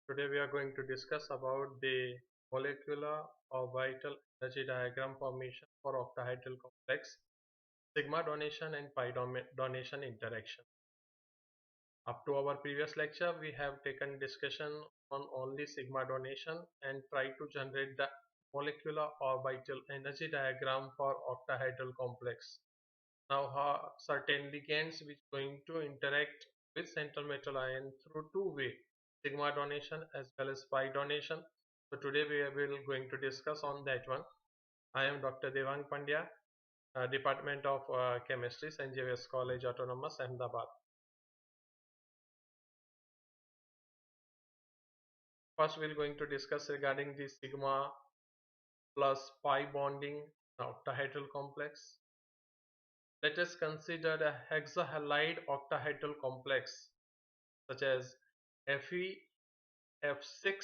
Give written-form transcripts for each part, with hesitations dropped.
Today we are going to discuss about the molecular orbital energy diagram formation for octahedral complex, sigma donation and pi donation interaction. Up to our previous lecture, we have taken discussion on only sigma donation and tried to generate the molecular orbital energy diagram for octahedral complex. Now, certain ligands which going to interact with central metal ion through two-way sigma donation as well as pi donation. So today we will going to discuss on that one. I am Dr. Devang Pandya, Department of Chemistry, St. Xavier's College Autonomous, Ahmedabad. First, we are going to discuss regarding the sigma plus pi bonding octahedral complex. Let us consider a hexahalide octahedral complex such as Fe F6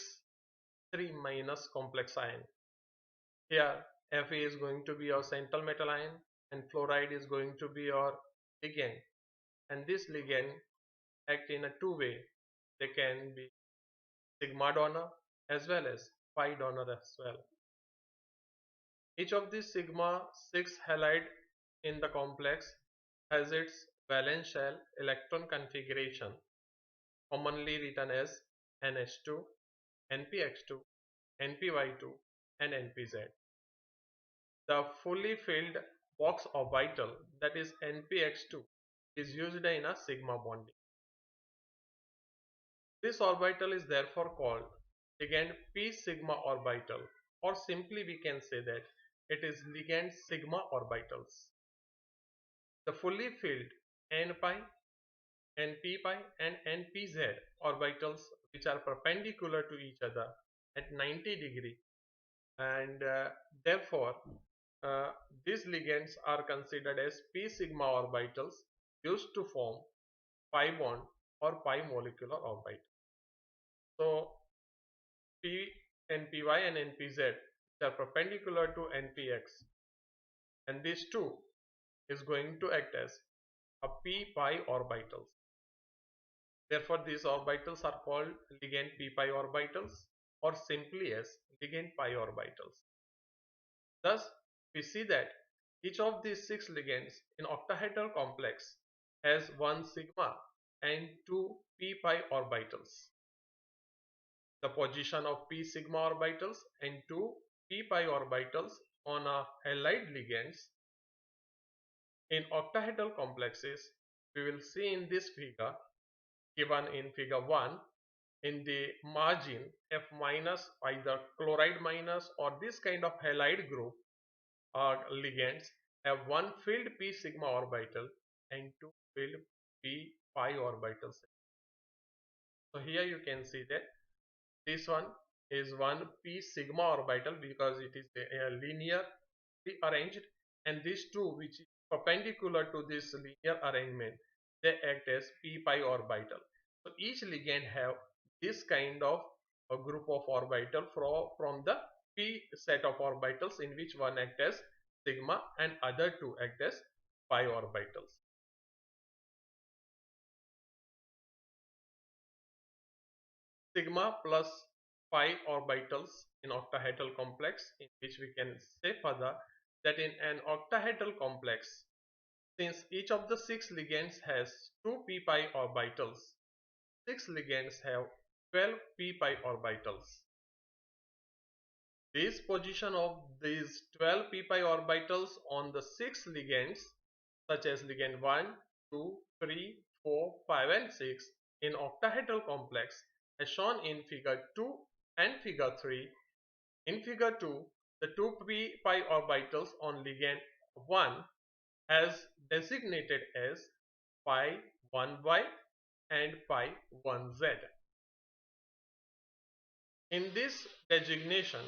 3 minus complex ion. Here Fe is going to be your central metal ion and fluoride is going to be your ligand, and this ligand act in a two-way. They can be sigma donor as well as pi donor as well. Each of these sigma 6 halide in the complex has its valence shell electron configuration, commonly written as NH2, NPX2, NPY2 and NPZ. The fully filled box orbital, that is NPX2, is used in a sigma bonding. This orbital is therefore called ligand p sigma orbital, or simply we can say that it is ligand sigma orbitals. The fully filled n pi, np pi and npz orbitals, which are perpendicular to each other at 90 degree, and therefore these ligands are considered as p sigma orbitals used to form pi bond or pi molecular orbital. So p, npy and npz are perpendicular to npx, and these two is going to act as a p pi orbitals. Therefore these orbitals are called ligand p pi orbitals, or simply as ligand pi orbitals. Thus we see that each of these 6 ligands in octahedral complex has one sigma and two p pi orbitals. The position of p sigma orbitals and two p pi orbitals on a halide ligands in octahedral complexes we will see in this figure, given in figure 1. In the margin F minus, either chloride minus or this kind of halide group ligands have one filled p sigma orbital and two filled p pi orbitals. So here you can see that this one is one p sigma orbital because it is linearly arranged, and these two, which is perpendicular to this linear arrangement, they act as p pi orbital. So each ligand have this kind of a group of orbital from the p set of orbitals, in which one act as sigma and other two act as pi orbitals. Sigma plus pi orbitals in octahedral complex, in which we can say further that in an octahedral complex, since each of the 6 ligands has 2 p pi orbitals, 6 ligands have 12 p pi orbitals. This position of these 12 p pi orbitals on the 6 ligands, such as ligand 1, 2, 3, 4, 5 and 6 in octahedral complex, as shown in figure 2 and figure 3. In figure 2, the 2 p pi orbitals on ligand 1 has designated as pi 1y and pi 1z. In this designation,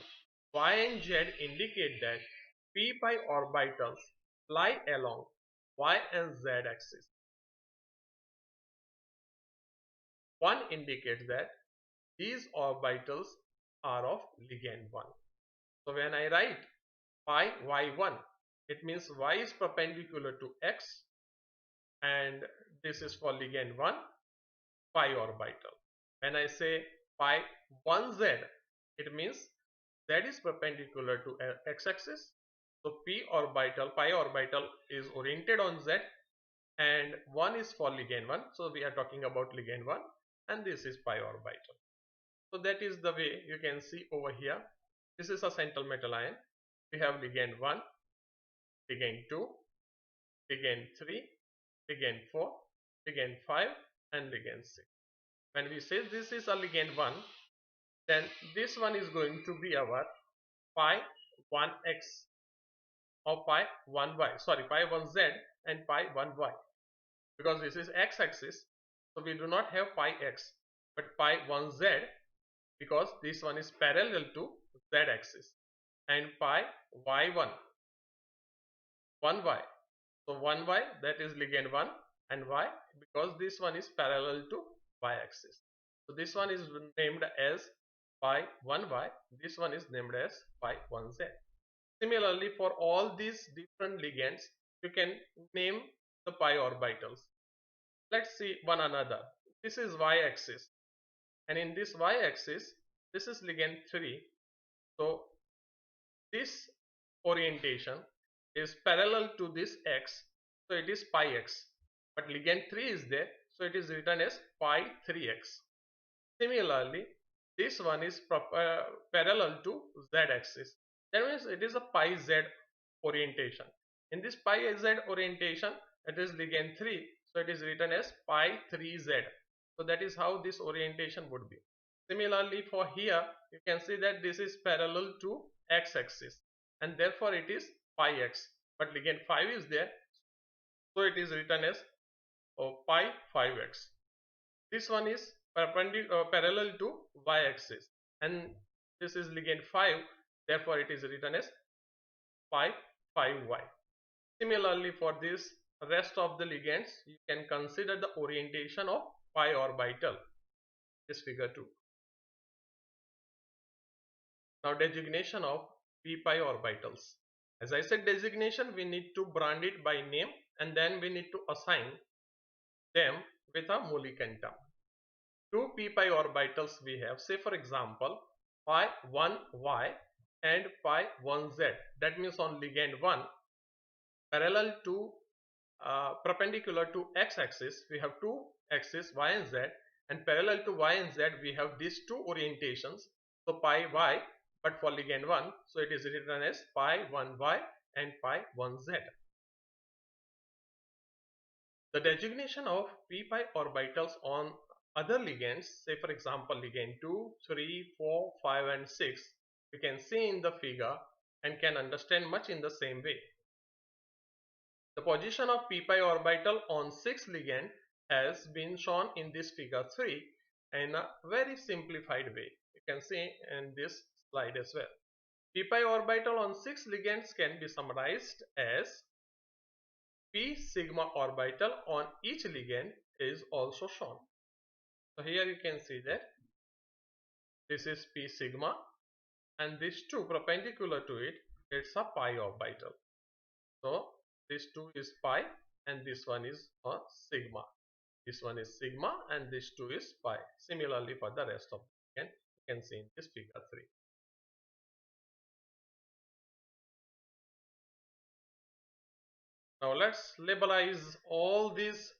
y and z indicate that p pi orbitals lie along y and z axis. 1 indicates that these orbitals are of ligand 1. So when I write pi y1, it means y is perpendicular to x, and this is for ligand 1 pi orbital. When I say pi 1z, it means z is perpendicular to x-axis. So pi orbital is oriented on z, and 1 is for ligand 1. So we are talking about ligand 1, and this is pi orbital. So that is the way you can see over here. This is a central metal ion. We have ligand 1, ligand 2, ligand 3, ligand 4, ligand 5, and ligand 6. When we say this is a ligand 1, then this one is going to be our pi 1x or pi 1y, sorry, pi 1z and pi 1y, because this is x-axis, so we do not have pi x but pi 1z, because this one is parallel to z-axis, and pi y1 1y, so 1y, that is ligand 1, and y, because this one is parallel to y-axis, so this one is named as pi 1y, this one is named as pi 1z. Similarly, for all these different ligands, you can name the pi orbitals. Let's see one another. This is y-axis, and in this y-axis, this is ligand 3. So this orientation is parallel to this x, so it is pi x. But ligand 3 is there, so it is written as pi 3x. Similarly, this one is parallel to z-axis. That means it is a pi z orientation. In this pi z orientation, it is ligand 3, so it is written as pi 3z. So that is how this orientation would be. Similarly, for here, you can see that this is parallel to x-axis, and therefore it is pi x. But ligand 5 is there, so it is written as pi 5x. This one is parallel to y-axis, and this is ligand 5, therefore it is written as pi 5y. Similarly, for this rest of the ligands, you can consider the orientation of pi orbital, this figure 2. Now designation of p pi orbitals. As I said, designation, we need to brand it by name, and then we need to assign them with a Mulliken term. Two p pi orbitals we have, say for example pi 1y and pi 1z. That means on ligand 1, parallel to perpendicular to x-axis, we have two axes y and z, and parallel to y and z we have these two orientations, so pi y, but for ligand 1, so it is written as pi 1y and pi 1z. The designation of p pi orbitals on other ligands, say for example ligand 2, 3, 4, 5 and 6, we can see in the figure and can understand much in the same way. The position of p pi orbital on 6 ligand has been shown in this figure 3 in a very simplified way. You can see in this slide as well. P pi orbital on 6 ligands can be summarized as p sigma orbital on each ligand is also shown. So here you can see that this is p sigma, and these two perpendicular to it, it's a pi orbital. So this 2 is pi and this one is a sigma. This one is sigma and this 2 is pi. Similarly for the rest of the ligand, you can see in this figure 3. Now let's labelize all these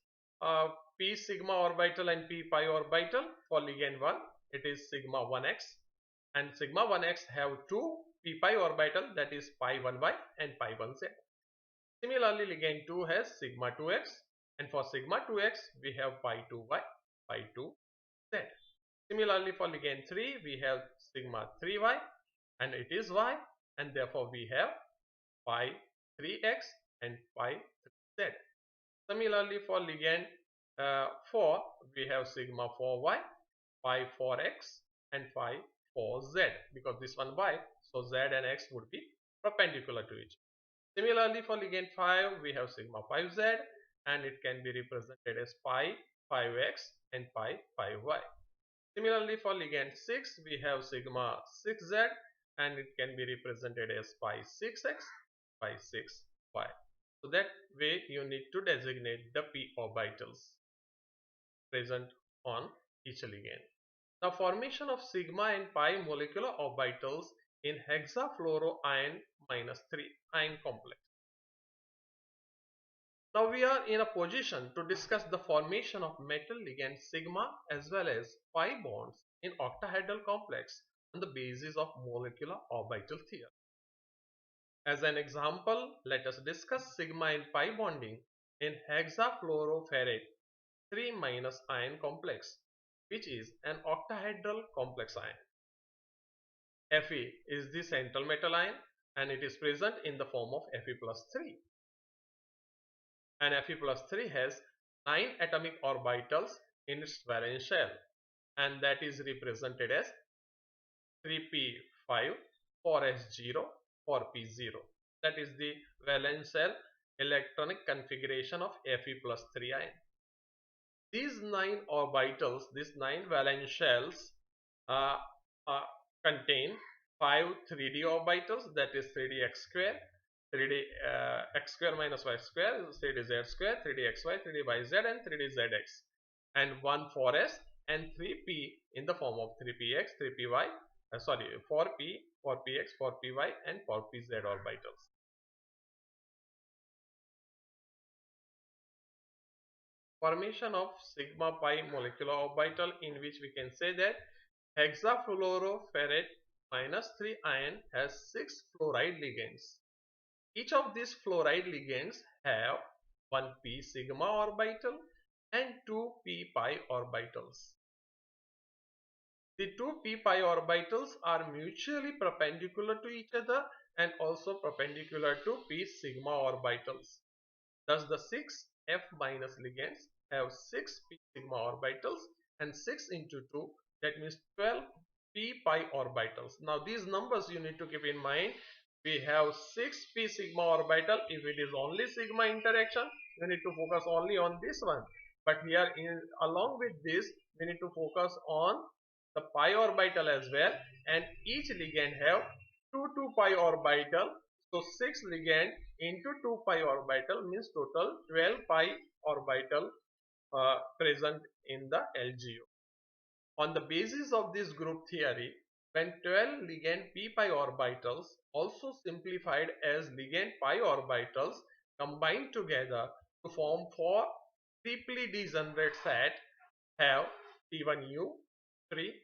p sigma orbital and p pi orbital. For ligand 1, it is sigma 1x, and sigma 1x have two p pi orbital, that is pi 1y and pi 1z. Similarly, ligand 2 has sigma 2x, and for sigma 2x we have pi 2y, pi 2z. Similarly, for ligand 3 we have sigma 3y, and it is y, and therefore we have pi 3x and pi 3z. Similarly, for ligand 4 we have sigma 4y, pi 4x and pi 4z, because this one y, so z and x would be perpendicular to each. Similarly, for ligand 5 we have sigma 5z, and it can be represented as pi 5x and pi 5y. Similarly, for ligand 6 we have sigma 6z, and it can be represented as pi 6x, pi 6y. So that way you need to designate the p orbitals present on each ligand. The formation of sigma and pi molecular orbitals in hexafluoroiron -3 ion complex. Now we are in a position to discuss the formation of metal ligand sigma as well as pi bonds in octahedral complex on the basis of molecular orbital theory. As an example, let us discuss sigma and pi bonding in hexafluoroferrate 3- ion complex, which is an octahedral complex ion. Fe is the central metal ion and it is present in the form of Fe plus 3. And Fe plus 3 has 9 atomic orbitals in its valence shell, and that is represented as 3p5, 4s0, 4p0. That is the valence shell electronic configuration of Fe plus 3 ion. These 9 orbitals, these 9 valence shells uh, contain 5 3D orbitals, that is 3D x square, 3D x square minus y square, 3D z square, 3D xy, 3D yz and 3D zx, and 1 4s and 3p in the form of 3px, 3py, 4p, 4px, 4py and 4pz orbitals. Formation of sigma pi molecular orbital, in which we can say that hexafluoroferrate -3 ion has 6 fluoride ligands. Each of these fluoride ligands have one p sigma orbital and two p pi orbitals. The two p pi orbitals are mutually perpendicular to each other and also perpendicular to p sigma orbitals. Thus the 6 F- ligands have 6 p sigma orbitals and 6 into 2, that means 12 p pi orbitals. Now these numbers you need to keep in mind. We have 6 p sigma orbital. If it is only sigma interaction, we need to focus only on this one. But here along with this, we need to focus on the pi orbital as well, and each ligand have 2 pi orbital. So 6 ligand into 2 pi orbital means total 12 pi orbital present in the LGO. On the basis of this group theory, when 12 ligand p pi orbitals, also simplified as ligand pi orbitals, combined together to form 4 triply degenerate set, have T1U 3,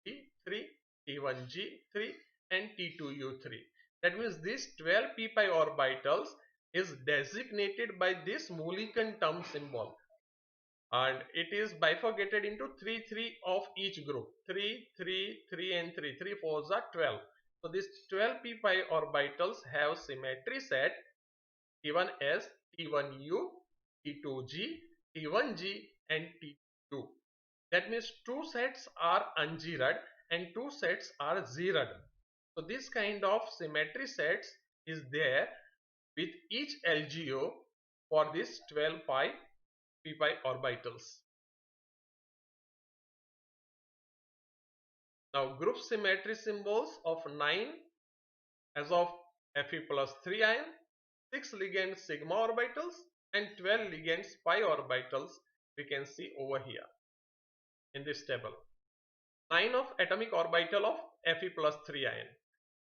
T3, T1G3 and T2U3. That means this 12 p pi orbitals is designated by this Mulliken term symbol, and it is bifurcated into 3 3 of each group. 3 3 3 and 3 3 4s are 12. So these 12 p pi orbitals have symmetry set T1s, T1u, T2g, T1g and T2. That means 2 sets are unzeroed and 2 sets are zeroed. So this kind of symmetry sets is there with each LGO for this 12 pi p pi orbitals. Now group symmetry symbols of 9 as of Fe plus 3 ion, 6 ligand sigma orbitals and 12 ligands pi orbitals we can see over here in this table. 9 of atomic orbital of Fe plus 3 ion.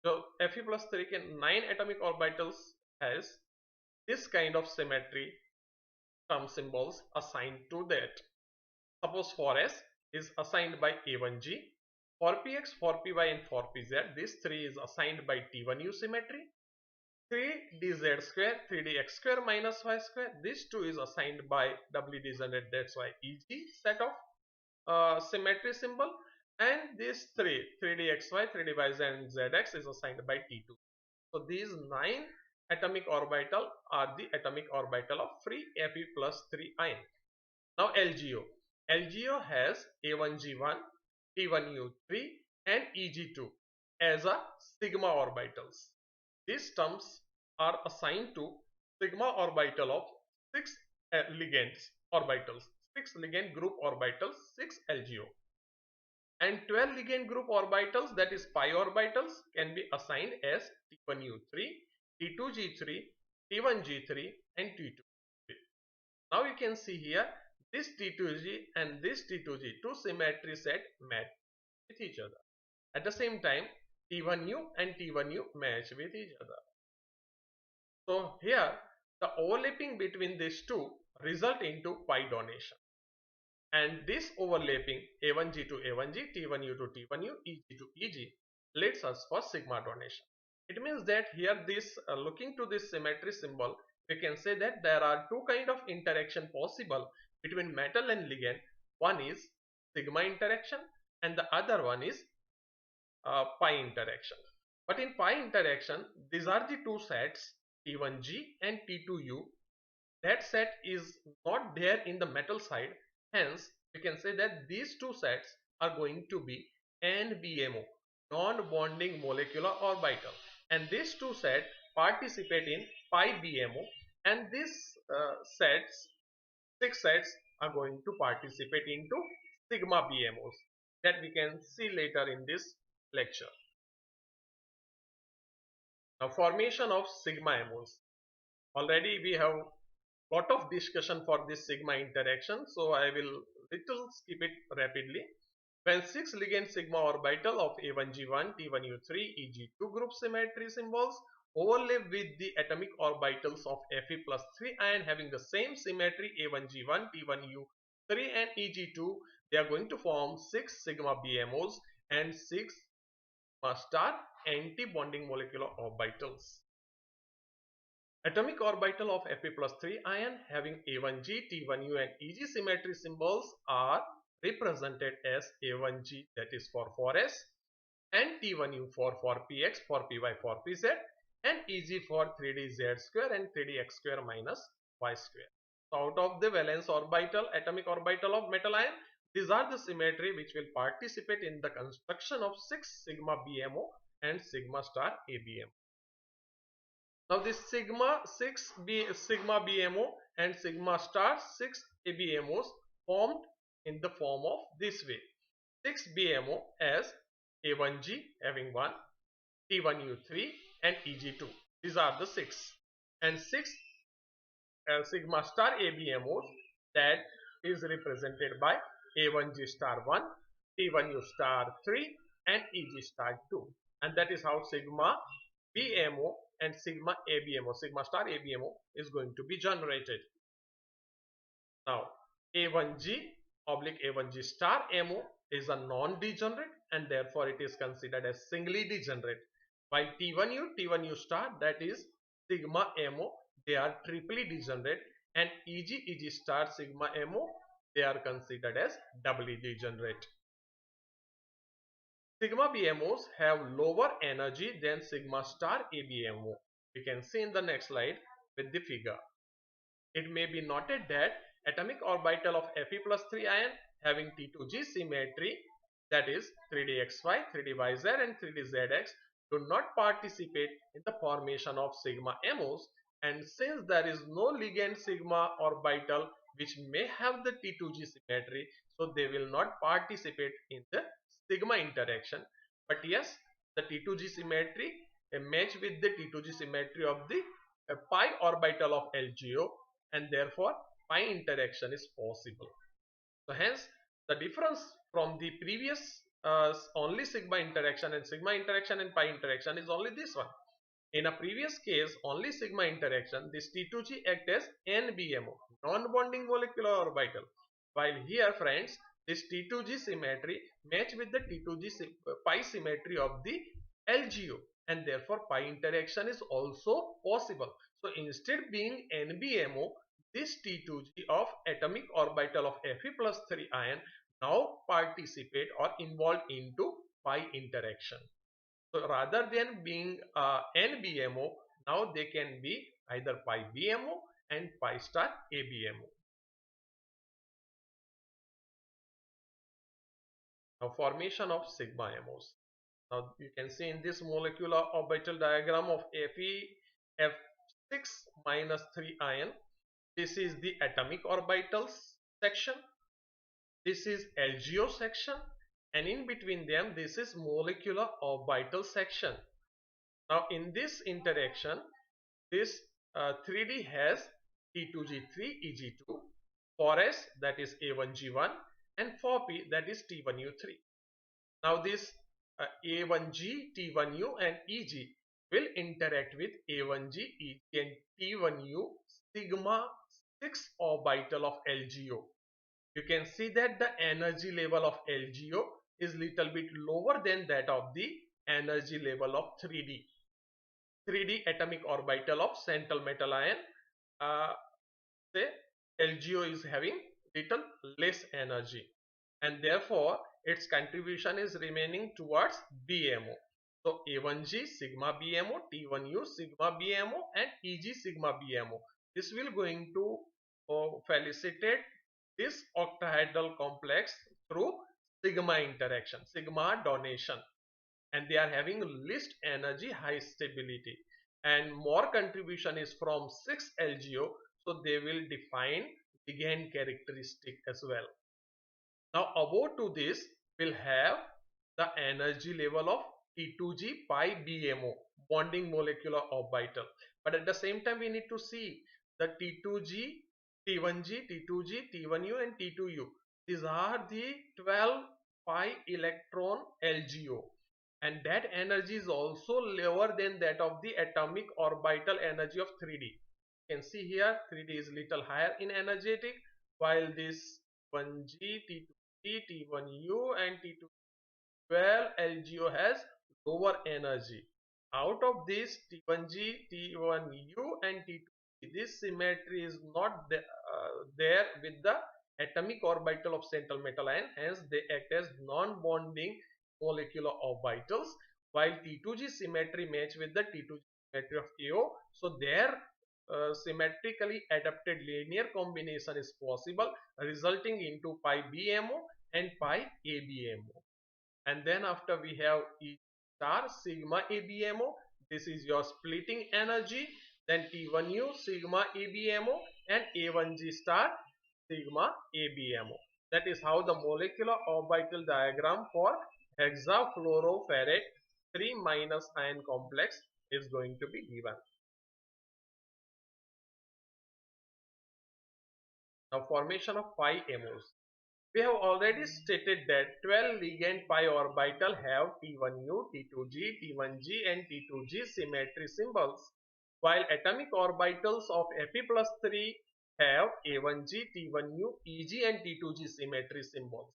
So Fe plus 3 can 9 atomic orbitals has this kind of symmetry term symbols assigned to that. Suppose 4s is assigned by A1G, 4px, 4py and 4pz. This 3 is assigned by T1u symmetry. 3dz square, 3dx square minus y square. This 2 is assigned by WDZ, that's why EG set of symmetry symbol. And this 3dxy, 3dyz and zx is assigned by T2. So these 9 atomic orbital are the atomic orbital of free Fe plus 3 ion. Now LGO. LGO has A1G1, T1U3 and EG2 as a sigma orbitals. These terms are assigned to sigma orbital of 6 ligands orbitals, 6 ligand group orbitals, 6 LGO. And 12 ligand group orbitals, that is pi orbitals, can be assigned as T1U3, T2G3, T1G3 and T2. Now you can see here this T2G and this T2G, two symmetry set match with each other. At the same time, T1U and T1U match with each other. So here the overlapping between these two result into pi donation. And this overlapping A1G to A1G, T1U to T1U, EG to EG leads us for sigma donation. It means that here this looking to this symmetry symbol, we can say that there are two kind of interaction possible between metal and ligand. One is sigma interaction and the other one is pi interaction. But in pi interaction, these are the two sets T1G and T2U. That set is not there in the metal side. Hence, we can say that these two sets are going to be NBMO, non-bonding molecular orbital, and these two sets participate in pi BMO, and these six sets are going to participate into sigma BMOs that we can see later in this lecture. Now, formation of sigma MOs. Already we have lot of discussion for this sigma interaction, so I will little skip it rapidly. When 6 ligand sigma orbital of A1G1, T1U3, EG2 group symmetry symbols overlap with the atomic orbitals of Fe plus 3 ion having the same symmetry A1G1, T1U3 and EG2, they are going to form 6 sigma BMOs and 6 star anti-bonding molecular orbitals. Atomic orbital of Fe plus 3 ion having A1G, T1U and EG symmetry symbols are represented as A1G, that is for 4s, and T1U for 4px, 4py, 4pz, and EG for 3dz square and 3dx square minus y square. So out of the valence orbital, atomic orbital of metal ion, these are the symmetry which will participate in the construction of 6 sigma BMO and sigma star ABM. Now this sigma BMO and sigma star 6 ABMOs formed in the form of this way. 6 BMO as A1G having 1, T1U3 and EG2. These are the 6. And 6 sigma star ABMOs, that is represented by A1G star 1, T1U star 3 and EG star 2. And that is how sigma BMO and sigma ABMO, sigma star ABMO is going to be generated. Now A1G oblique A1G star MO is a non-degenerate and therefore it is considered as singly degenerate, while T1U star, that is sigma MO, they are triply degenerate, and EG star sigma MO, they are considered as doubly degenerate. Sigma BMOs have lower energy than sigma star ABMO. We can see in the next slide with the figure. It may be noted that atomic orbital of Fe plus 3 ion having T2G symmetry, that is 3dxy, 3dyz and 3dzx, do not participate in the formation of sigma MOs, and since there is no ligand sigma orbital which may have the T2G symmetry, so they will not participate in the sigma interaction. But yes, the T2G symmetry match with the T2G symmetry of the pi orbital of LGO, and therefore pi interaction is possible. So hence the difference from the previous only sigma interaction and pi interaction is only this one. In a previous case only sigma interaction, this T2G act as NBMO, non-bonding molecular orbital, while here friends this T2G symmetry match with the T2G pi symmetry of the LGO, and therefore pi interaction is also possible. So instead being NBMO, this T2G of atomic orbital of Fe plus 3 ion now participate or involved into pi interaction. So rather than being NBMO, now they can be either pi BMO and pi star ABMO. Now formation of sigma MOs. Now you can see in this molecular orbital diagram of Fe F6 minus 3 ion, this is the atomic orbitals section, this is LGO section, and in between them this is molecular orbital section. Now in this interaction, this 3D has T2G3 EG2 For S, that is A1G1, and for P, that is T1U3. Now this A1G, T1U and EG will interact with A1G, EG and T1U sigma 6 orbital of LGO. You can see that the energy level of LGO is little bit lower than that of the energy level of 3D. 3D atomic orbital of central metal ion, say LGO is having little less energy, and therefore its contribution is remaining towards BMO. So A1G sigma BMO, T1U sigma BMO and EG sigma BMO. This will going to felicitate this octahedral complex through sigma interaction, sigma donation, and they are having least energy, high stability, and more contribution is from 6 LGO, so they will define ligand characteristic as well. Now above to this will have the energy level of T2G pi BMO, bonding molecular orbital, but at the same time we need to see the T2G, T1G, T2G, T1U and T2U. These are the 12 pi electron LGO, and that energy is also lower than that of the atomic orbital energy of 3D. You can see here 3D is little higher in energetic, while this 1G, T2G, T1U and T212 LGO has lower energy. Out of this T1G, T1U and T2G, this symmetry is not there with the atomic orbital of central metal ion, hence they act as non-bonding molecular orbitals, while T2G symmetry match with the T2G symmetry of AO, so their symmetrically adapted linear combination is possible, resulting into pi BMO and pi ABMO. And then after we have E star sigma ABMO, this is your splitting energy, then T1U sigma ABMO and A1G star sigma ABMO. That is how the molecular orbital diagram for hexafluoroferrate 3 minus ion complex is going to be given. Now formation of pi MOs. We have already stated that 12 ligand pi orbital have T1U, T2G, T1G and T2G symmetry symbols, while atomic orbitals of Fe+3 have A1G, T1U, EG and T2G symmetry symbols.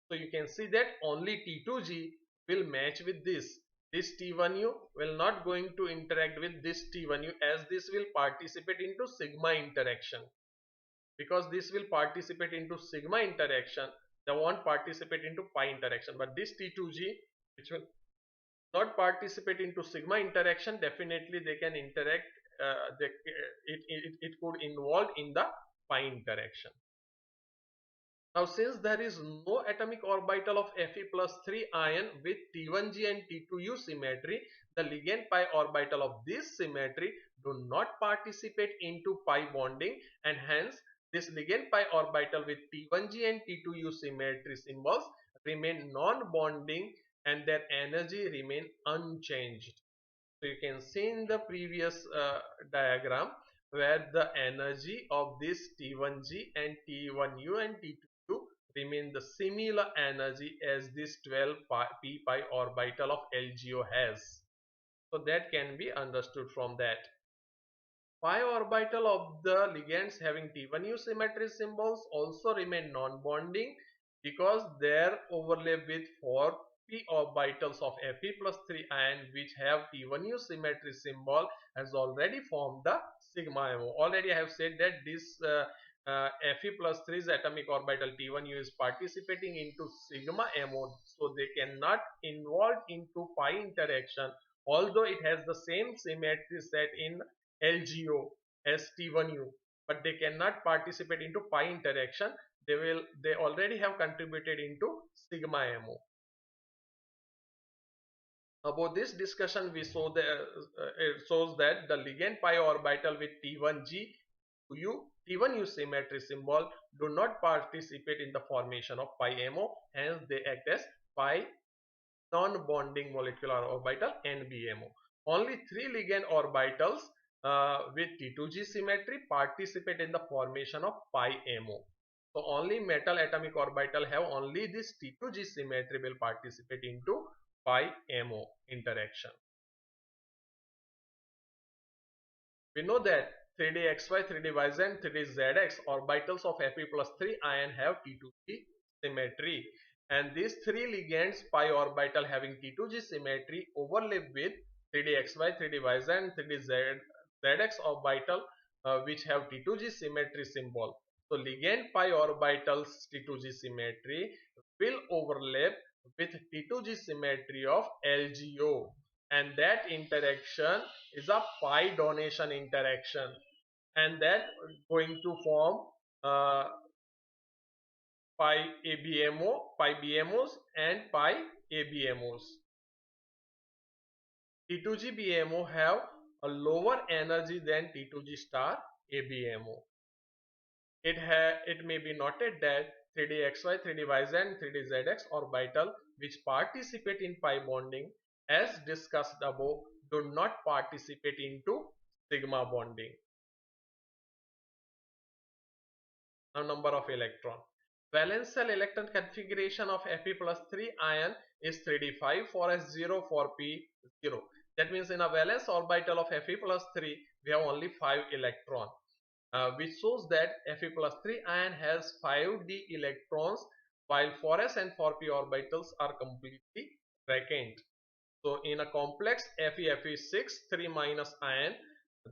So you can see that only T2G will match with this. This T1U will not going to interact with this T1U, as this will participate into sigma interaction. Because this will participate into sigma interaction, they won't participate into pi interaction. But this T2G, which will not participate into sigma interaction, definitely they can interact, it could involve in the pi interaction. Now since there is no atomic orbital of Fe+3 ion with T1G and T2U symmetry, the ligand pi orbital of this symmetry do not participate into pi bonding, and hence this ligand pi orbital with T1G and T2U symmetry symbols remain non-bonding and their energy remain unchanged. So you can see in the previous diagram where the energy of this T1G and T1U and T2U remain the similar energy as this 12 p pi orbital of LGO has. So that can be understood from that. Pi orbital of the ligands having T1U symmetry symbols also remain non-bonding because their overlap with 4 p orbitals of Fe+3 ion which have T1U symmetry symbol has already formed the sigma MO. Already I have said that this Fe+3's atomic orbital T1U is participating into sigma MO, so they cannot involve into pi interaction, although it has the same symmetry set in LGO as T1U, but they cannot participate into pi interaction. They already have contributed into sigma MO. About this discussion, we saw it shows that the ligand pi orbital with T1G T1U symmetry symbol do not participate in the formation of pi MO, hence they act as pi non-bonding molecular orbital NBMO. Only 3 ligand orbitals with T2G symmetry participate in the formation of pi MO. So only metal atomic orbital have only this T2G symmetry will participate into pi MO interaction. We know that 3D XY, 3D YZ, 3D ZX orbitals of Fe+3 ion have T2G symmetry, and these three ligands pi orbital having T2G symmetry overlap with 3D XY, 3D YZ and 3D ZX orbital which have T2G symmetry symbol. So ligand pi orbitals T2G symmetry will overlap with T2G symmetry of LGO, and that interaction is a pi donation interaction, and that going to form uh, pi ABMO, pi BMOs and pi ABMOs. T2G BMO have a lower energy than T2G star ABMO. It may be noted that 3D XY, 3D YZ and 3D ZX orbital which participate in pi bonding as discussed above do not participate into sigma bonding. Now number of electron. Valence shell electron configuration of Fe+3 ion is 3d5 4s0 4p0. That means in a valence orbital of Fe+3 we have only 5 electron, which shows that Fe+3 ion has 5d electrons while 4s and 4p orbitals are completely vacant. So in a complex Fe6 3 minus ion,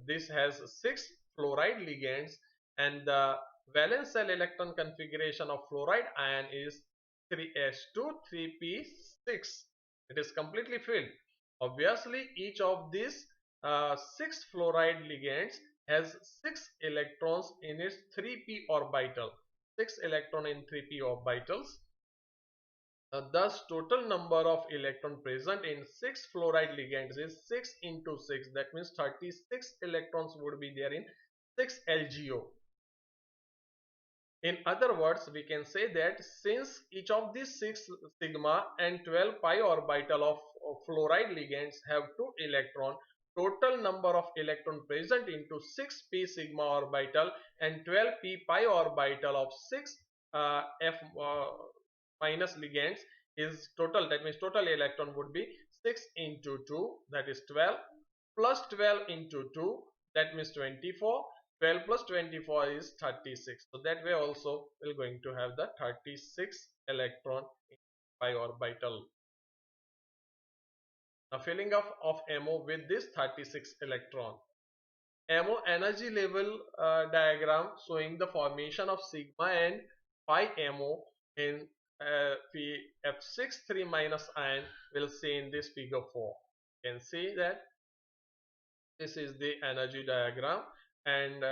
this has 6 fluoride ligands, and the valence shell electron configuration of fluoride ion is 3s2 3p6. It is completely filled. Obviously each of these 6 fluoride ligands has 6 electrons in its 3p orbital, 6 electron in 3p orbitals. Thus total number of electron present in 6 fluoride ligands is 6 into 6, that means 36 electrons would be there in 6 LGO. In other words, we can say that since each of these 6 sigma and 12 pi orbital of fluoride ligands have 2 electron, total number of electron present into 6p sigma orbital and 12p pi orbital of 6 F minus ligands is total, that means total electron would be 6 into 2, that is 12, plus 12 into 2, that means 24. 12 plus 24 is 36. So that way also we're going to have the 36 electron in pi orbital. Now filling up of MO with this 36 electron. MO energy level diagram showing the formation of sigma and pi MO in F6 3 minus ion will see in this figure 4. You can see that this is the energy diagram, and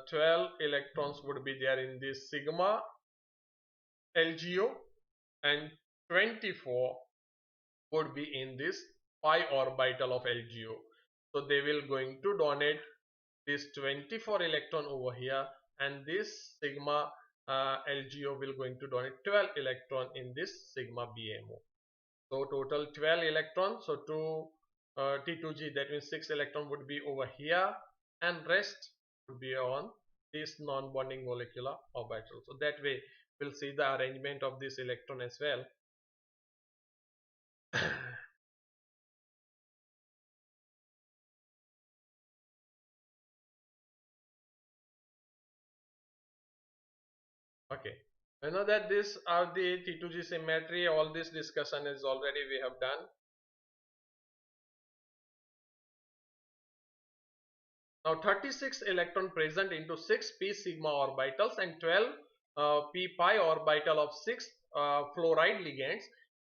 12 electrons would be there in this sigma LGO and 24 would be in this pi orbital of LGO. So they will going to donate this 24 electron over here, and this sigma LGO will going to donate 12 electron in this sigma BMO. So total 12 electrons. So T2G, that means 6 electron would be over here, and rest would be on this non-bonding molecular orbital. So that way we'll see the arrangement of this electron as well. Okay, I know that these are the T2G symmetry. All this discussion is already we have done. Now 36 electron present into 6 p sigma orbitals and 12 p pi orbital of 6 fluoride ligands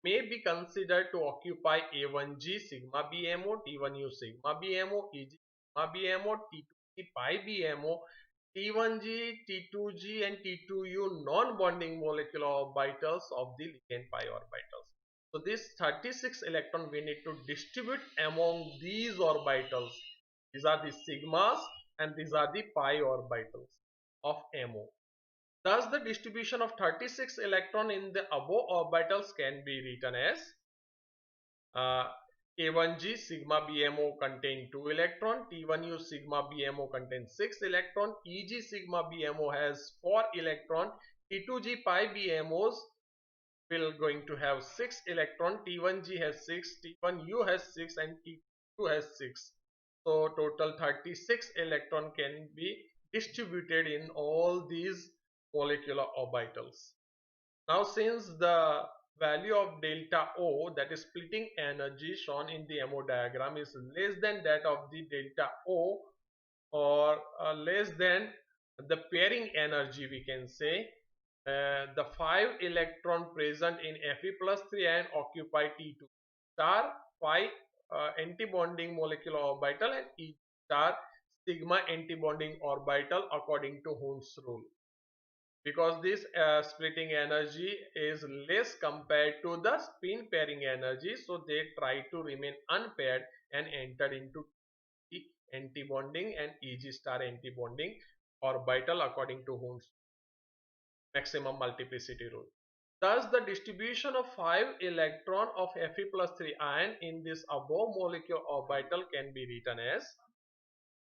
may be considered to occupy A1G sigma BMO, T1U sigma BMO, EG sigma BMO, T2G pi BMO, T1G, T2G and T2U non-bonding molecular orbitals of the ligand pi orbitals. So this 36 electron we need to distribute among these orbitals. These are the sigmas and these are the pi orbitals of MO. Thus the distribution of 36 electron in the above orbitals can be written as A1G sigma BMO contain 2 electron, T1U sigma BMO contains 6 electron, EG sigma BMO has 4 electron, T2G pi BMOs will going to have 6 electron. T1G has 6, T1U has 6 and T2 has 6. So total 36 electron can be distributed in all these molecular orbitals. Now since the value of delta O, that is splitting energy shown in the MO diagram, is less than that of the delta O, or less than the pairing energy, we can say the 5 electron present in Fe plus 3 ion occupy T2 star 5 antibonding molecular orbital and E star sigma antibonding orbital according to Hund's rule. Because this splitting energy is less compared to the spin pairing energy, so they try to remain unpaired and enter into the antibonding and Eg star antibonding orbital according to Hund's maximum multiplicity rule. Thus, the distribution of 5 electron of Fe plus 3 ion in this above molecular orbital can be written as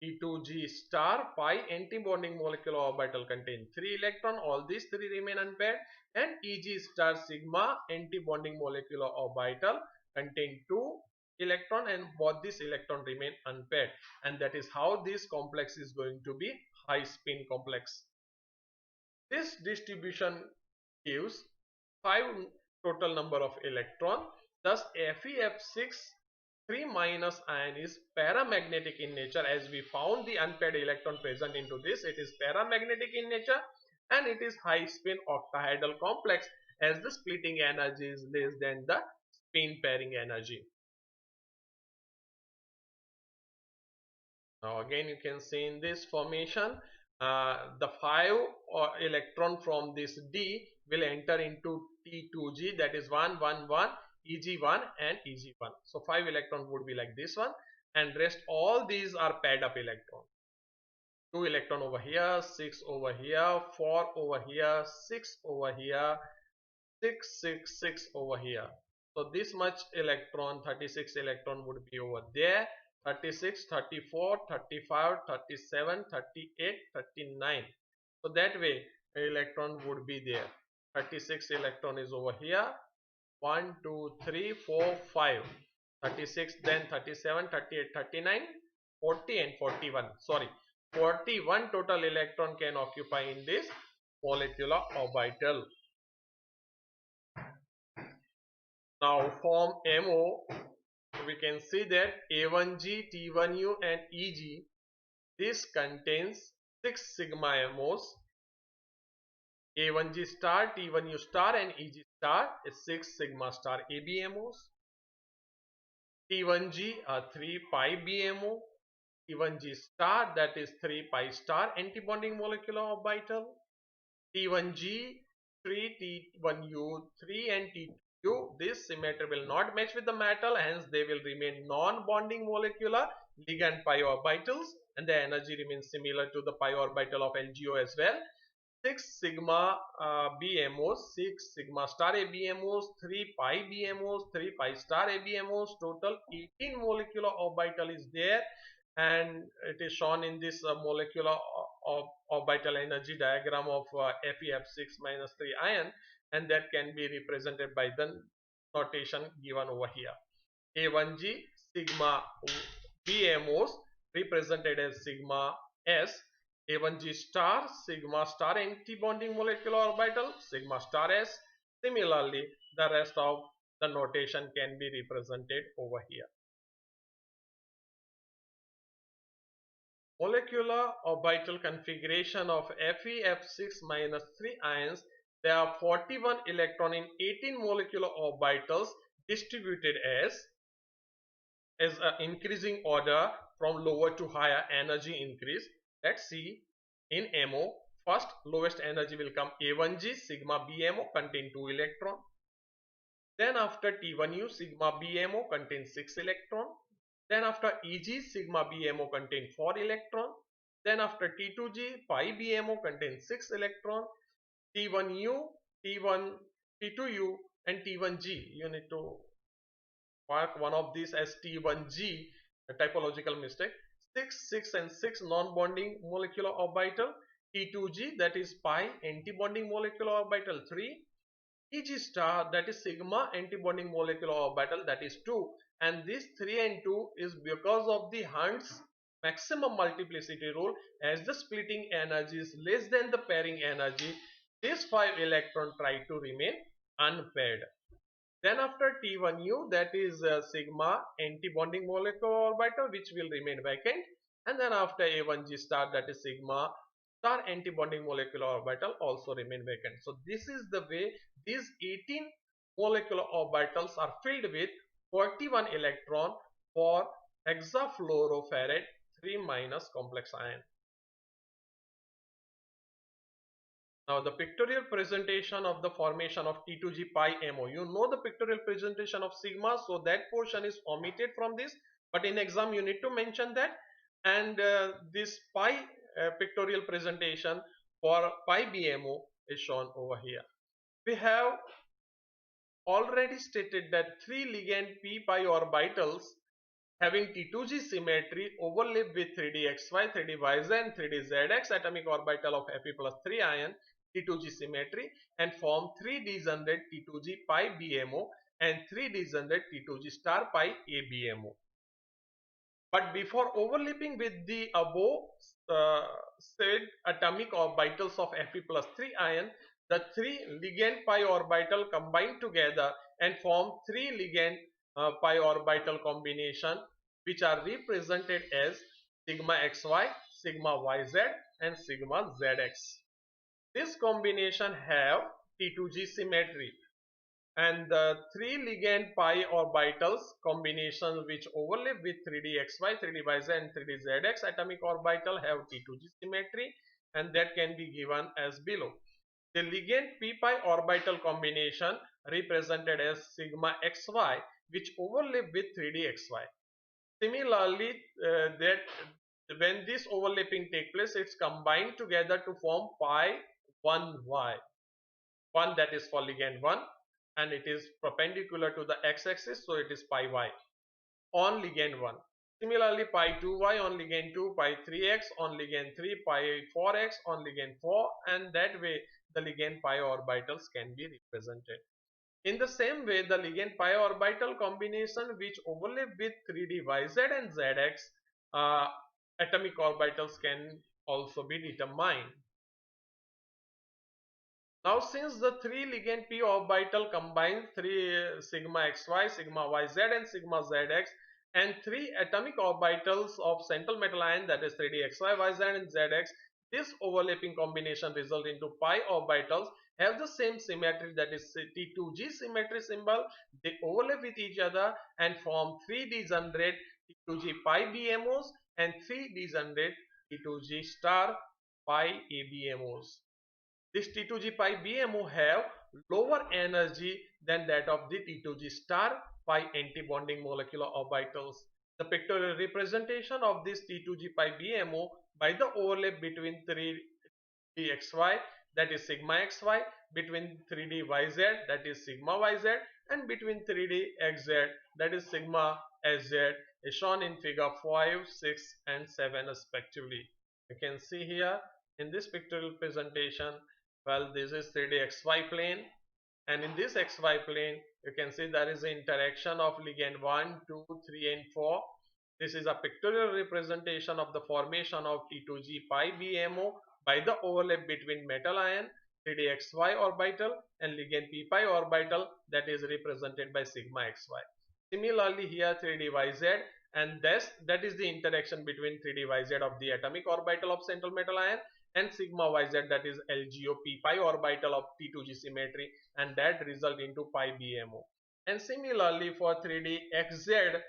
T2G star pi antibonding molecular orbital contain 3 electron, all these 3 remain unpaired, and Eg star sigma antibonding molecular orbital contain 2 electron and both these electron remain unpaired, and that is how this complex is going to be high spin complex. This distribution gives 5 total number of electron. Thus FeF6 3 minus ion is paramagnetic in nature, as we found the unpaired electron present into this. It is paramagnetic in nature and it is high spin octahedral complex, as the splitting energy is less than the spin pairing energy. Now again you can see in this formation the 5 electron from this D will enter into T2G, that is 1 1 1 Eg1 and Eg1. So 5 electron would be like this one, and rest all these are paired up electron. 2 electron over here, 6 over here, 4 over here, 6 over here, 6 6 6 over here. So this much electron, 36 electron would be over there. 36, 34, 35, 37, 38, 39. So that way electron would be there. 36 electron is over here. 1, 2, 3, 4, 5. 36, then 37, 38, 39, 40 and 41. Sorry, 41 total electron can occupy in this molecular orbital. Now from MO, we can see that A1G, T1U and EG, this contains 6 sigma MOs. A1G star, T1U star and EG star is 6 sigma star ABMOs. T1G are 3 pi BMO. T1G star, that is 3 pi star antibonding molecular orbital. T1G 3, T1U 3 and T2U, this symmetry will not match with the metal, hence they will remain non-bonding molecular ligand pi orbitals, and the energy remains similar to the pi orbital of LGO as well. 6 sigma BMOs, 6 sigma star ABMOs, 3 pi BMOs, 3 pi star ABMOs, total 18 molecular orbital is there, and it is shown in this molecular orbital energy diagram of FeF6 minus 3 ion, and that can be represented by the notation given over here. A1G sigma BMOs represented as sigma S, A1G star sigma star antibonding molecular orbital sigma star S. Similarly, the rest of the notation can be represented over here. Molecular orbital configuration of FeF6 minus 3 ions, there are 41 electron in 18 molecular orbitals distributed as increasing order from lower to higher energy increase. Let's see in MO. First lowest energy will come A1G sigma BMO contain 2 electron. Then after T1U sigma BMO contains 6 electron. Then after EG sigma BMO contain 4 electron. Then after T2G pi BMO contains 6 electron. T1U, T1, T2U and T1G, you need to mark one of these as T1G, a typological mistake. 6, 6 and 6 non-bonding molecular orbital, T2G, that is pi antibonding molecular orbital 3, Eg star, that is sigma antibonding molecular orbital, that is 2, and this 3 and 2 is because of the Hund's maximum multiplicity rule. As the splitting energy is less than the pairing energy, these 5 electrons try to remain unpaired. Then after T1U, that is sigma antibonding molecular orbital, which will remain vacant, and then after A1G star, that is sigma star antibonding molecular orbital also remain vacant. So this is the way these 18 molecular orbitals are filled with 41 electron for hexafluoroferrate 3 minus complex ion. Now the pictorial presentation of the formation of T2G pi MO. You know the pictorial presentation of sigma, so that portion is omitted from this, but in exam you need to mention that. And this pi pictorial presentation for pi BMO is shown over here. We have already stated that 3 ligand p pi orbitals having T2G symmetry overlap with 3dxy, 3dyz and 3dzx atomic orbital of Fe plus 3 ion T2G symmetry and form 3 degenerate T2G pi BMO and 3 degenerate T2G star pi ABMO. But before overlapping with the above said atomic orbitals of Fe plus 3 ion, the 3 ligand pi orbital combine together and form 3 ligand pi orbital combination, which are represented as sigma xy, sigma yz and sigma zx. This combination have T2G symmetry, and the 3 ligand pi orbitals combination which overlap with 3dxy, 3dyz and 3dzx atomic orbital have T2G symmetry, and that can be given as below. The ligand p pi orbital combination represented as sigma xy which overlap with 3dxy. Similarly, that when this overlapping take place, it's combined together to form pi 1y. 1, that is for ligand 1, and it is perpendicular to the x-axis, so it is pi y on ligand 1. Similarly, pi 2y on ligand 2, pi 3x on ligand 3, pi 4x on ligand 4, and that way the ligand pi orbitals can be represented. In the same way, the ligand pi orbital combination which overlap with 3d yz and zx atomic orbitals can also be determined. Now since the 3 ligand p orbital combine 3 sigma xy, sigma yz and sigma zx and 3 atomic orbitals of central metal ion, that is 3d xy, yz and zx, this overlapping combination result into pi orbitals have the same symmetry, that is T2G symmetry symbol. They overlap with each other and form 3 degenerate T2G pi BMOs and 3 degenerate T2G star pi ABMOs. This T2G pi BMO have lower energy than that of the T2G star pi antibonding molecular orbitals. The pictorial representation of this T2G pi BMO by the overlap between 3dxy, that is sigma xy, between 3dyz, that is sigma yz, and between 3dxz, that is sigma sz, is shown in figure 5, 6 and 7 respectively. You can see here in this pictorial presentation, well, this is 3D xy plane, and in this xy plane you can see there is an interaction of ligand 1, 2, 3 and 4. This is a pictorial representation of the formation of T2G pi BMO by the overlap between metal ion 3D xy orbital and ligand p pi orbital, that is represented by sigma xy. Similarly here 3D yz, and that is the interaction between 3D yz of the atomic orbital of central metal ion and sigma yz, that is LGO p pi orbital of T2G symmetry, and that result into pi BMO. And similarly for 3D xz,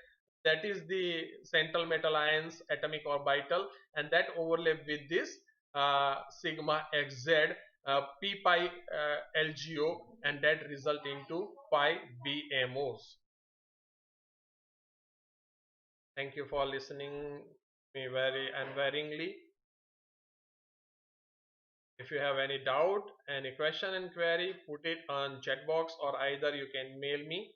that is the central metal ions atomic orbital, and that overlap with this sigma xz p pi LGO, and that result into pi BMOs. Thank you for listening me very unvaryingly. If you have any doubt, any question and query, put it on chat box, or either you can mail me